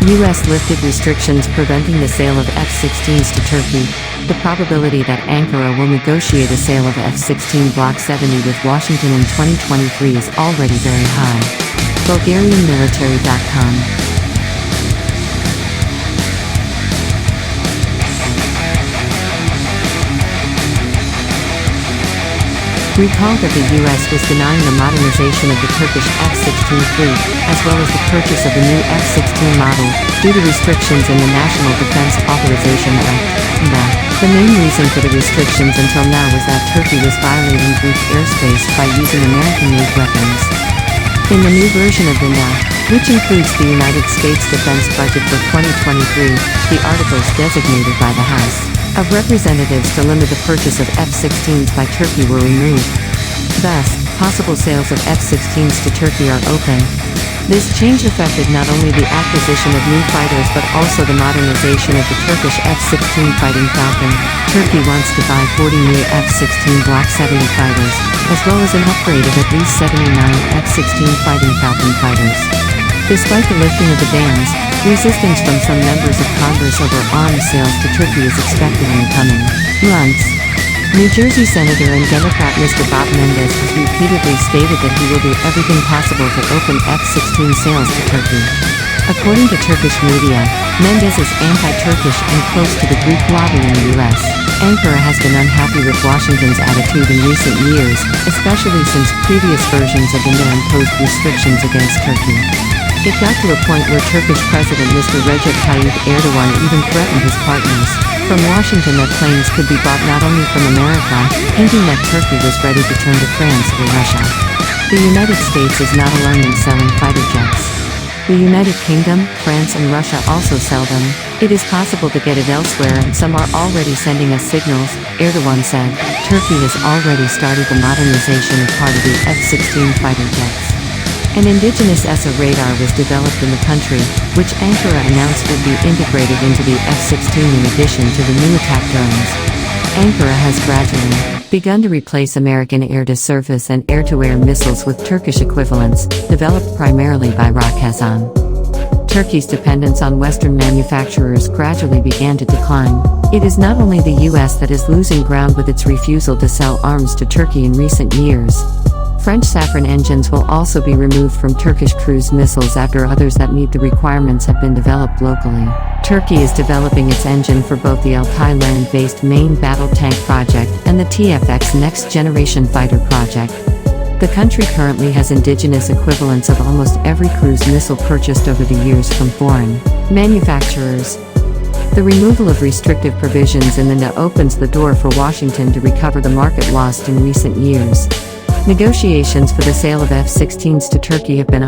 U.S. lifted restrictions preventing the sale of F-16s to Turkey. The probability that Ankara will negotiate a sale of F-16 Block 70 with Washington in 2023 is already very high. BulgarianMilitary.com Recall that the U.S. was denying the modernization of the Turkish F-16 fleet, as well as the purchase of a new F-16 model, due to restrictions in the National Defense Authorization Act. The main reason for the restrictions until now was that Turkey was violating Greek airspace by using American-made weapons. In the new version of the NDAA, which includes the United States defense budget for 2023, the articles designated by the House of Representatives to limit the purchase of F-16s by Turkey were removed. Thus, possible sales of F-16s to Turkey are open. This change affected not only the acquisition of new fighters but also the modernization of the Turkish F-16 fighting Falcon. Turkey wants to buy 40 new F-16 Block 70 fighters, as well as an upgrade of at least 79 F-16 fighting Falcon fighters. Despite the lifting of the bans, resistance from some members of Congress over arms sales to Turkey is expected in the coming months. New Jersey Senator and Democrat Mr. Bob Menendez has repeatedly stated that he will do everything possible to open F-16 sales to Turkey. According to Turkish media, Menendez is anti-Turkish and close to the Greek lobby in the U.S. Ankara has been unhappy with Washington's attitude in recent years, especially since previous versions of the NDAA imposed restrictions against Turkey. It got to a point where Turkish President Mr. Recep Tayyip Erdogan even threatened his partners from Washington that planes could be bought not only from America, hinting that Turkey was ready to turn to France or Russia. The United States is not alone in selling fighter jets. The United Kingdom, France and Russia also sell them. It is possible to get it elsewhere and some are already sending us signals, Erdogan said. Turkey has already started the modernization of part of the F-16 fighter jets. An indigenous ESA radar was developed in the country, which Ankara announced would be integrated into the F-16 in addition to the new attack drones. Ankara has gradually begun to replace American air-to-surface and air-to-air missiles with Turkish equivalents, developed primarily by Roketsan. Turkey's dependence on Western manufacturers gradually began to decline. It is not only the U.S. that is losing ground with its refusal to sell arms to Turkey in recent years. French Safran engines will also be removed from Turkish cruise missiles after others that meet the requirements have been developed locally. Turkey is developing its engine for both the Altay land-based main battle tank project and the TFX next-generation fighter project. The country currently has indigenous equivalents of almost every cruise missile purchased over the years from foreign manufacturers. The removal of restrictive provisions in the NDAA opens the door for Washington to recover the market lost in recent years. Negotiations for the sale of F-16s to Turkey have been